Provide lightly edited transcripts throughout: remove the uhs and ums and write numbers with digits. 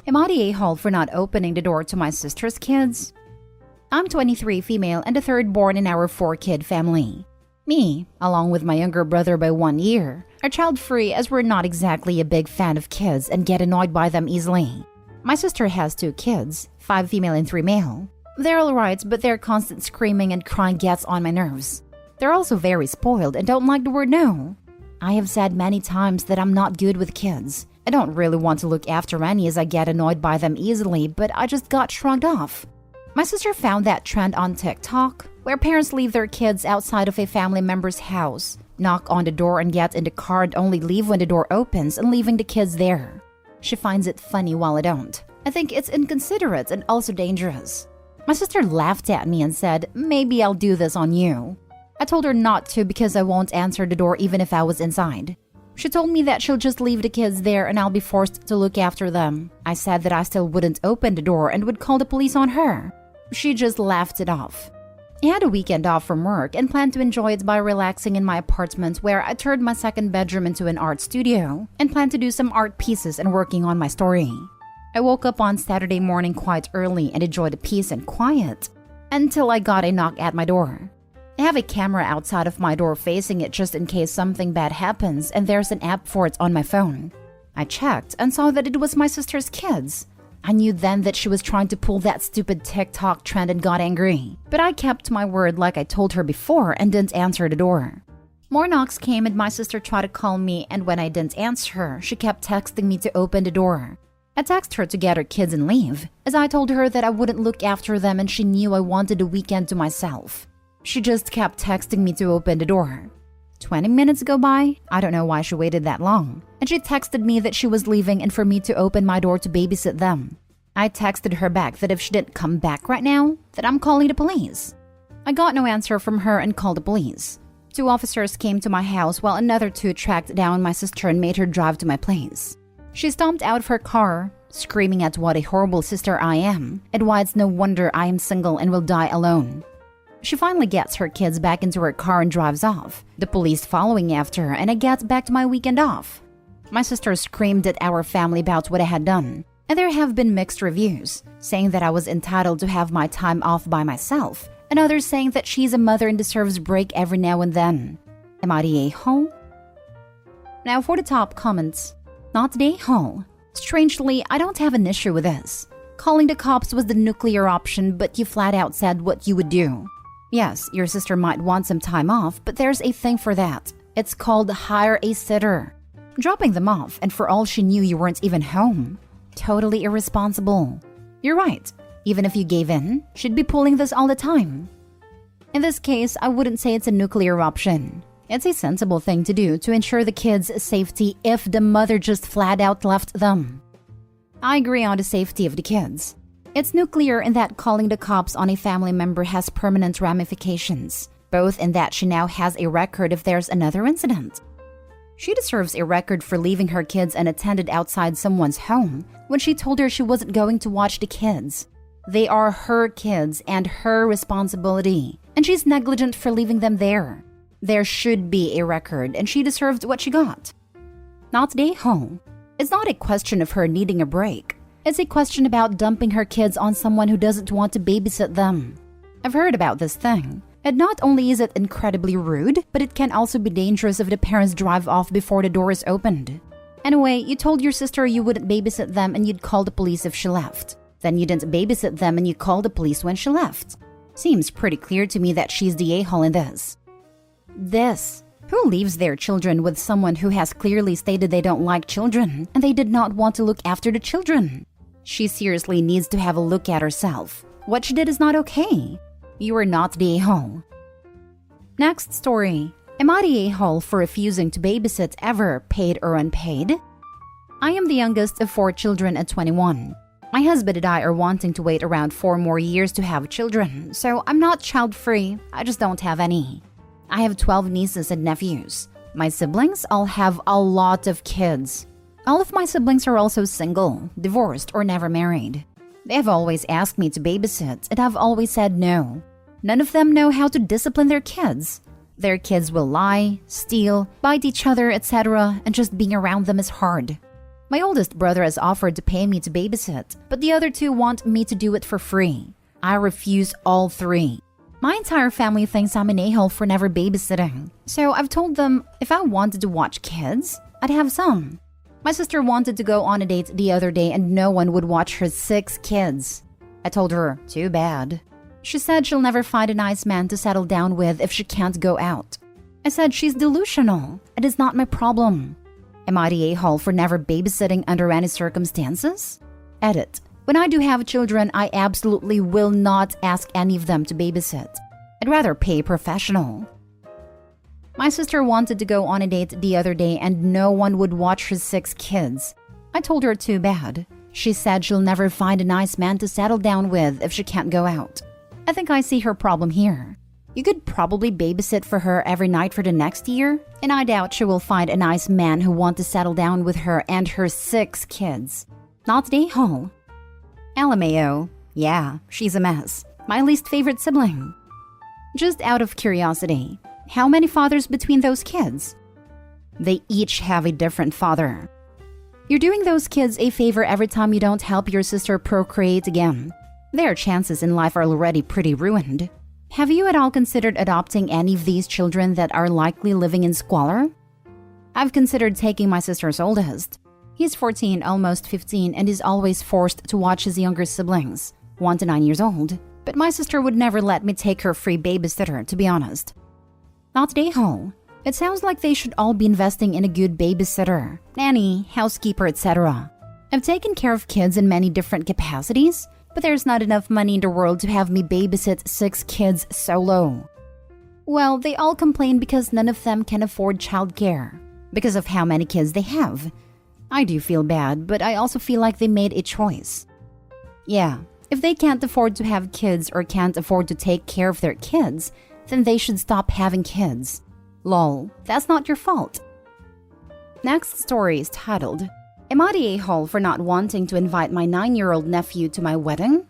Am I the a-hole for not opening the door to my sister's kids? I'm 23, female, and the third born in our 4-kid family. Me, along with my younger brother by 1 year, are child-free as we're not exactly a big fan of kids and get annoyed by them easily. My sister has 2 kids, 5 female and 3 male. They're alright, but their constant screaming and crying gets on my nerves. They're also very spoiled and don't like the word no. I have said many times that I'm not good with kids. I don't really want to look after any as I get annoyed by them easily, but I just got shrugged off. My sister found that trend on TikTok, where parents leave their kids outside of a family member's house, knock on the door and get in the car and only leave when the door opens and leaving the kids there. She finds it funny while I don't. I think it's inconsiderate and also dangerous. My sister laughed at me and said, "Maybe I'll do this on you." I told her not to because I won't answer the door even if I was inside. She told me that she'll just leave the kids there and I'll be forced to look after them. I said that I still wouldn't open the door and would call the police on her. She just laughed it off. I had a weekend off from work and planned to enjoy it by relaxing in my apartment where I turned my second bedroom into an art studio and planned to do some art pieces and working on my story. I woke up on Saturday morning quite early and enjoyed the peace and quiet until I got a knock at my door. I have a camera outside of my door facing it just in case something bad happens, and there's an app for it on my phone. I checked and saw that it was my sister's kids. I knew then that she was trying to pull that stupid TikTok trend and got angry. But I kept my word like I told her before and didn't answer the door. More knocks came and my sister tried to call me, and when I didn't answer her, she kept texting me to open the door. I texted her to get her kids and leave, as I told her that I wouldn't look after them and she knew I wanted the weekend to myself. She just kept texting me to open the door. 20 minutes go by, I don't know why she waited that long, and she texted me that she was leaving and for me to open my door to babysit them. I texted her back that if she didn't come back right now, that I'm calling the police. I got no answer from her and called the police. 2 officers came to my house while another 2 tracked down my sister and made her drive to my place. She stomped out of her car, screaming at what a horrible sister I am and why it's no wonder I am single and will die alone. She finally gets her kids back into her car and drives off, the police following after, and I get back to my weekend off. My sister screamed at our family about what I had done, and there have been mixed reviews, saying that I was entitled to have my time off by myself, and others saying that she's a mother and deserves a break every now and then. Am I the a-hole? Now for the top comments. Not the a-hole. Strangely, I don't have an issue with this. Calling the cops was the nuclear option, but you flat out said what you would do. Yes, your sister might want some time off, but there's a thing for that. It's called hire a sitter. Dropping them off, and for all she knew you weren't even home. Totally irresponsible. You're right. Even if you gave in, she'd be pulling this all the time. In this case, I wouldn't say it's a nuclear option. It's a sensible thing to do to ensure the kids' safety if the mother just flat out left them. I agree on the safety of the kids. It's nuclear in that calling the cops on a family member has permanent ramifications, both in that she now has a record if there's another incident. She deserves a record for leaving her kids unattended outside someone's home when she told her she wasn't going to watch the kids. They are her kids and her responsibility, and she's negligent for leaving them there. There should be a record, and she deserved what she got. Not the a-hole. It's not a question of her needing a break. It's a question about dumping her kids on someone who doesn't want to babysit them. I've heard about this thing. And not only is it incredibly rude, but it can also be dangerous if the parents drive off before the door is opened. Anyway, you told your sister you wouldn't babysit them and you'd call the police if she left. Then you didn't babysit them and you called the police when she left. Seems pretty clear to me that she's the a-hole in this. Who leaves their children with someone who has clearly stated they don't like children and they did not want to look after the children? She seriously needs to have a look at herself. What she did is not okay. You are not the a-hole. Next story. Am I the a-hole for refusing to babysit ever, paid or unpaid? I am the youngest of 4 children at 21. My husband and I are wanting to wait around 4 more years to have children, so I'm not child-free, I just don't have any. I have 12 nieces and nephews. My siblings all have a lot of kids. All of my siblings are also single, divorced, or never married. They have always asked me to babysit, and I've always said no. None of them know how to discipline their kids. Their kids will lie, steal, bite each other, etc., and just being around them is hard. My oldest brother has offered to pay me to babysit, but the other two want me to do it for free. I refuse all three. My entire family thinks I'm an a-hole for never babysitting, so I've told them if I wanted to watch kids, I'd have some. My sister wanted to go on a date the other day and no one would watch her 6 kids. I told her, too bad. She said she'll never find a nice man to settle down with if she can't go out. I said she's delusional. It is not my problem. Am I the a-hole for never babysitting under any circumstances? Edit. When I do have children, I absolutely will not ask any of them to babysit. I'd rather pay a professional. My sister wanted to go on a date the other day and no one would watch her 6 kids. I told her too bad. She said she'll never find a nice man to settle down with if she can't go out. I think I see her problem here. You could probably babysit for her every night for the next year, and I doubt she will find a nice man who wants to settle down with her and her 6 kids. Not the a-hole. LMAO. Yeah, she's a mess. My least favorite sibling. Just out of curiosity, how many fathers between those kids? They each have a different father. You're doing those kids a favor every time you don't help your sister procreate again. Their chances in life are already pretty ruined. Have you at all considered adopting any of these children that are likely living in squalor? I've considered taking my sister's oldest. He's 14, almost 15, and is always forced to watch his younger siblings, 1 to 9 years old. But my sister would never let me take her free babysitter, to be honest. Not the a-hole. It sounds like they should all be investing in a good babysitter, nanny, housekeeper, etc. I've taken care of kids in many different capacities, but there's not enough money in the world to have me babysit 6 kids solo. Well, they all complain because none of them can afford childcare, because of how many kids they have. I do feel bad, but I also feel like they made a choice. Yeah, if they can't afford to have kids or can't afford to take care of their kids, then they should stop having kids. Lol, that's not your fault. Next story is titled, Am I the a-hole for not wanting to invite my 9-year-old nephew to my wedding?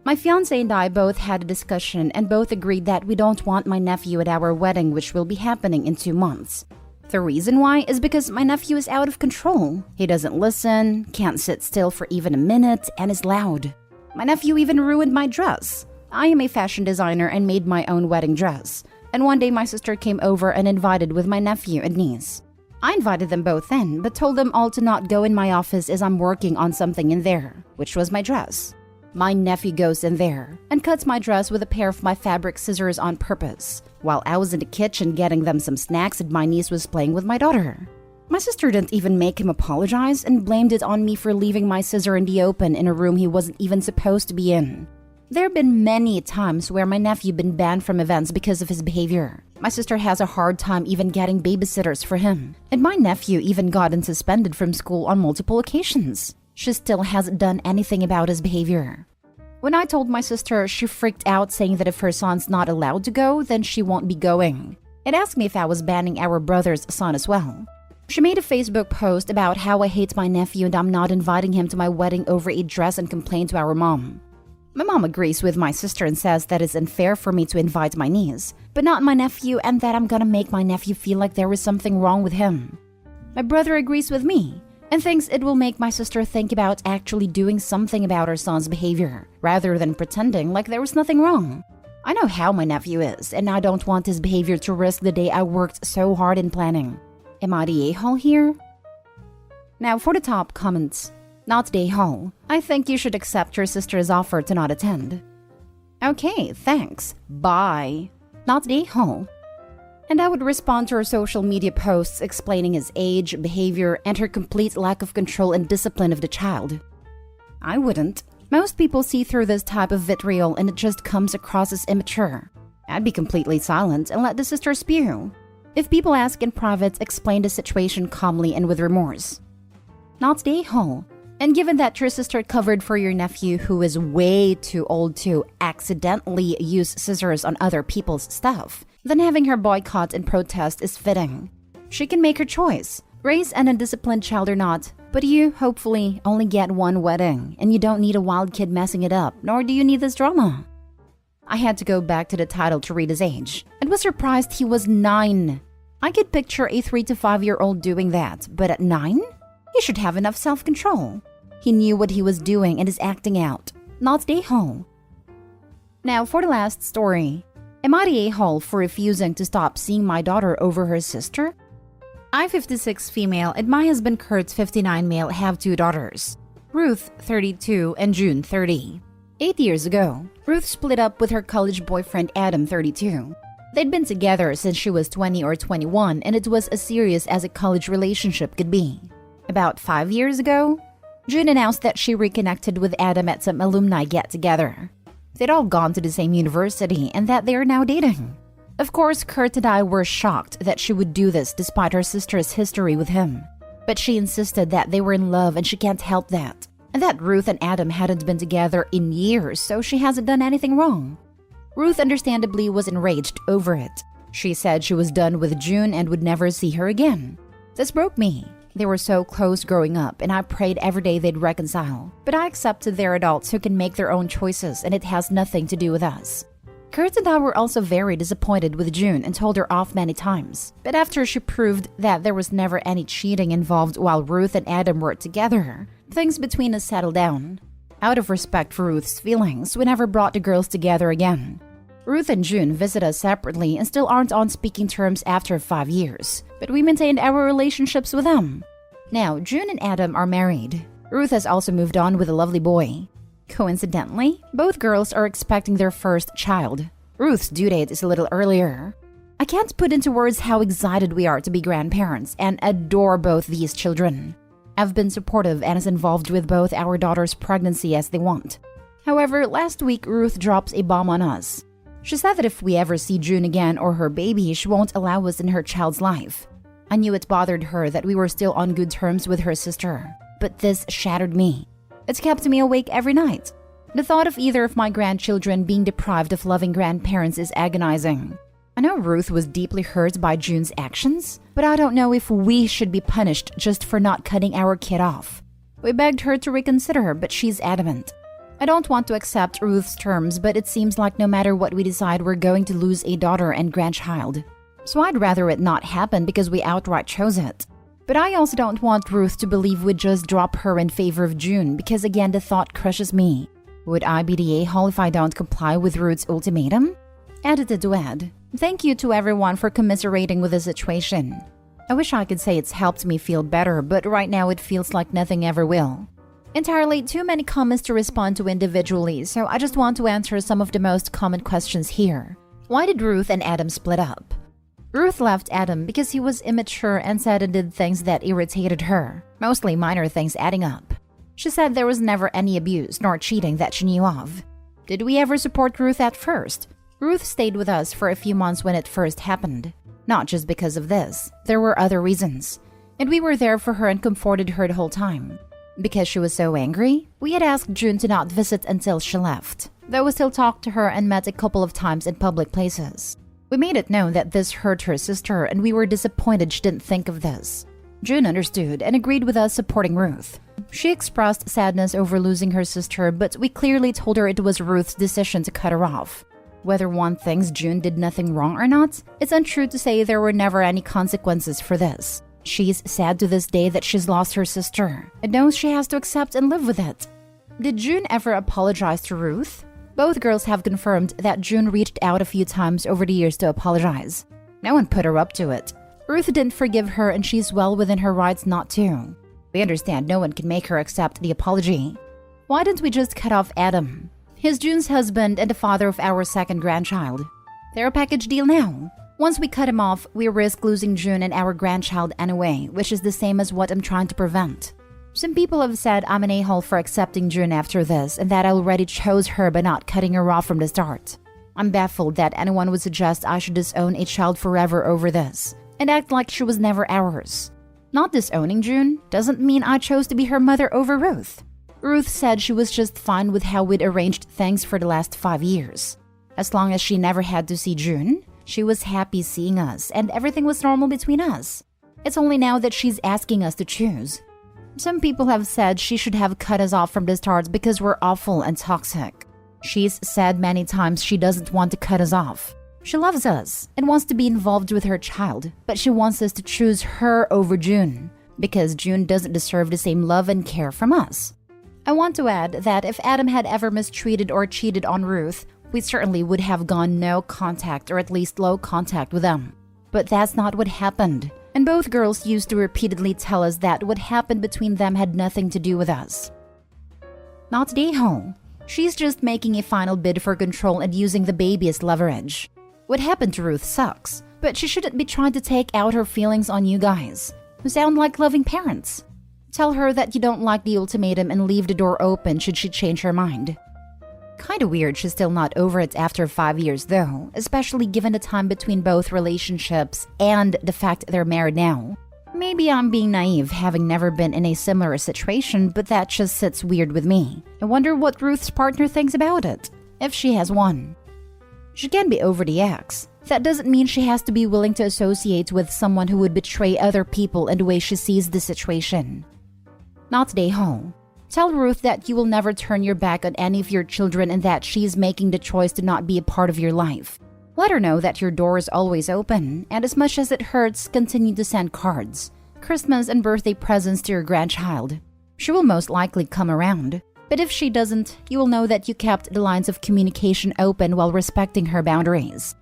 My fiancé and I both had a discussion and both agreed that we don't want my nephew at our wedding, which will be happening in 2 months. The reason why is because my nephew is out of control. He doesn't listen, can't sit still for even a minute, and is loud. My nephew even ruined my dress. I am a fashion designer and made my own wedding dress. And one day my sister came over and invited with my nephew and niece. I invited them both in, but told them all to not go in my office as I'm working on something in there, which was my dress. My nephew goes in there and cuts my dress with a pair of my fabric scissors on purpose, while I was in the kitchen getting them some snacks and my niece was playing with my daughter. My sister didn't even make him apologize and blamed it on me for leaving my scissor in the open in a room he wasn't even supposed to be in. There have been many times where my nephew been banned from events because of his behavior. My sister has a hard time even getting babysitters for him, and my nephew even gotten suspended from school on multiple occasions. She still hasn't done anything about his behavior. When I told my sister, she freaked out saying that if her son's not allowed to go, then she won't be going. It asked me if I was banning our brother's son as well. She made a Facebook post about how I hate my nephew and I'm not inviting him to my wedding over a dress and complained to our mom. My mom agrees with my sister and says that it's unfair for me to invite my niece, but not my nephew, and that I'm gonna make my nephew feel like there is something wrong with him. My brother agrees with me and thinks it will make my sister think about actually doing something about her son's behavior, rather than pretending like there was nothing wrong. I know how my nephew is, and I don't want his behavior to risk the day I worked so hard in planning. Am I the a-hole here? Now for the top comments. Not the a-hole. I think you should accept your sister's offer to not attend. Okay, thanks. Bye. Not the a-hole. And I would respond to her social media posts explaining his age, behavior, and her complete lack of control and discipline of the child. I wouldn't. Most people see through this type of vitriol and it just comes across as immature. I'd be completely silent and let the sister spew. If people ask in private, explain the situation calmly and with remorse. Not the a-hole. And given that your sister covered for your nephew who is way too old to accidentally use scissors on other people's stuff, then having her boycott and protest is fitting. She can make her choice, raise an undisciplined child or not, but you, hopefully, only get one wedding, and you don't need a wild kid messing it up, nor do you need this drama. I had to go back to the title to read his age, and was surprised he was 9. I could picture a 3 to 5 year old doing that, but at 9? He should have enough self-control. He knew what he was doing and is acting out, not the a-hole. Now for the last story. Am I the a-hole for refusing to stop seeing my daughter over her sister? I, 56 female, and my husband Kurt, 59 male, have 2 daughters. Ruth, 32, and June, 30. 8 years ago, Ruth split up with her college boyfriend Adam, 32. They'd been together since she was 20 or 21, and it was as serious as a college relationship could be. About 5 years ago, June announced that she reconnected with Adam at some alumni get-together. They'd all gone to the same university and that they are now dating. Of course, Kurt and I were shocked that she would do this despite her sister's history with him. But she insisted that they were in love and she can't help that, and that Ruth and Adam hadn't been together in years, so she hasn't done anything wrong. Ruth understandably was enraged over it. She said she was done with June and would never see her again. This broke me. They were so close growing up, and I prayed every day they'd reconcile. But I accepted they're adults who can make their own choices, and it has nothing to do with us. Kurt and I were also very disappointed with June and told her off many times. But after she proved that there was never any cheating involved while Ruth and Adam were together, things between us settled down. Out of respect for Ruth's feelings, we never brought the girls together again. Ruth and June visit us separately and still aren't on speaking terms after 5 years, but we maintained our relationships with them. Now, June and Adam are married. Ruth has also moved on with a lovely boy. Coincidentally, both girls are expecting their first child. Ruth's due date is a little earlier. I can't put into words how excited we are to be grandparents and adore both these children. I've been supportive and is involved with both our daughters' pregnancy as they want. However, last week Ruth drops a bomb on us. She said that if we ever see June again or her baby, she won't allow us in her child's life. I knew it bothered her that we were still on good terms with her sister, but this shattered me. It kept me awake every night. The thought of either of my grandchildren being deprived of loving grandparents is agonizing. I know Ruth was deeply hurt by June's actions, but I don't know if we should be punished just for not cutting our kid off. We begged her to reconsider, but she's adamant. I don't want to accept Ruth's terms, but it seems like no matter what we decide, we're going to lose a daughter and grandchild. So I'd rather it not happen because we outright chose it. But I also don't want Ruth to believe we'd just drop her in favor of June because again the thought crushes me. Would I be the a-hole if I don't comply with Ruth's ultimatum? Edited to add, thank you to everyone for commiserating with the situation. I wish I could say it's helped me feel better, but right now it feels like nothing ever will. Entirely too many comments to respond to individually, so I just want to answer some of the most common questions here. Why did Ruth and Adam split up? Ruth left Adam because he was immature and said and did things that irritated her, mostly minor things adding up. She said there was never any abuse nor cheating that she knew of. Did we ever support Ruth at first? Ruth stayed with us for a few months when it first happened. Not just because of this, there were other reasons. And we were there for her and comforted her the whole time. Because she was so angry, we had asked June to not visit until she left, though we still talked to her and met a couple of times in public places. We made it known that this hurt her sister and we were disappointed she didn't think of this. June understood and agreed with us supporting Ruth. She expressed sadness over losing her sister, but we clearly told her it was Ruth's decision to cut her off. Whether one thinks June did nothing wrong or not, it's untrue to say there were never any consequences for this. She's sad to this day that she's lost her sister and knows she has to accept and live with it. Did June ever apologize to Ruth? Both girls have confirmed that June reached out a few times over the years to apologize. No one put her up to it. Ruth didn't forgive her and she's well within her rights not to. We understand no one can make her accept the apology. Why didn't we just cut off Adam? He's June's husband and the father of our second grandchild. They're a package deal now. Once we cut him off, we risk losing June and our grandchild anyway, which is the same as what I'm trying to prevent. Some people have said I'm an a-hole for accepting June after this and that I already chose her by not cutting her off from the start. I'm baffled that anyone would suggest I should disown a child forever over this and act like she was never ours. Not disowning June doesn't mean I chose to be her mother over Ruth. Ruth said she was just fine with how we'd arranged things for the last 5 years. As long as she never had to see June, she was happy seeing us and everything was normal between us. It's only now that she's asking us to choose. Some people have said she should have cut us off from the start because we're awful and toxic. She's said many times she doesn't want to cut us off. She loves us and wants to be involved with her child, but she wants us to choose her over June. because June doesn't deserve the same love and care from us. I want to add that if Adam had ever mistreated or cheated on Ruth, we certainly would have gone no contact or at least low contact with them. But that's not what happened, and both girls used to repeatedly tell us that what happened between them had nothing to do with us. Not Daeho. She's just making a final bid for control and using the baby as leverage. What happened to Ruth sucks, but she shouldn't be trying to take out her feelings on you guys, who sound like loving parents. Tell her that you don't like the ultimatum and leave the door open should she change her mind. Kinda weird she's still not over it after 5 years though, especially given the time between both relationships and the fact they're married now. Maybe I'm being naive, having never been in a similar situation, but that just sits weird with me. I wonder what Ruth's partner thinks about it, if she has one. She can be over the ex. That doesn't mean she has to be willing to associate with someone who would betray other people in the way she sees the situation. Not Daeho. Tell Ruth that you will never turn your back on any of your children and that she's making the choice to not be a part of your life. Let her know that your door is always open, and as much as it hurts, continue to send cards, Christmas and birthday presents to your grandchild. She will most likely come around, but if she doesn't, you will know that you kept the lines of communication open while respecting her boundaries.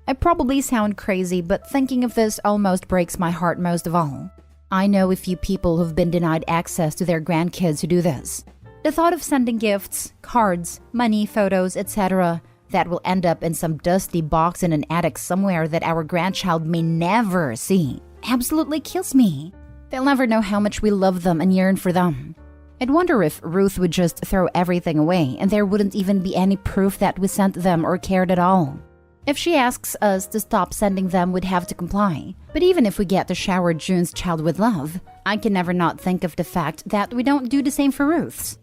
I probably sound crazy, but thinking of this almost breaks my heart most of all. I know a few people who've been denied access to their grandkids who do this. The thought of sending gifts, cards, money, photos, etc. that will end up in some dusty box in an attic somewhere that our grandchild may never see absolutely kills me. They'll never know how much we love them and yearn for them. I'd wonder if Ruth would just throw everything away and there wouldn't even be any proof that we sent them or cared at all. If she asks us to stop sending them, we'd have to comply. But even if we get to shower June's child with love, I can never not think of the fact that we don't do the same for Ruth's.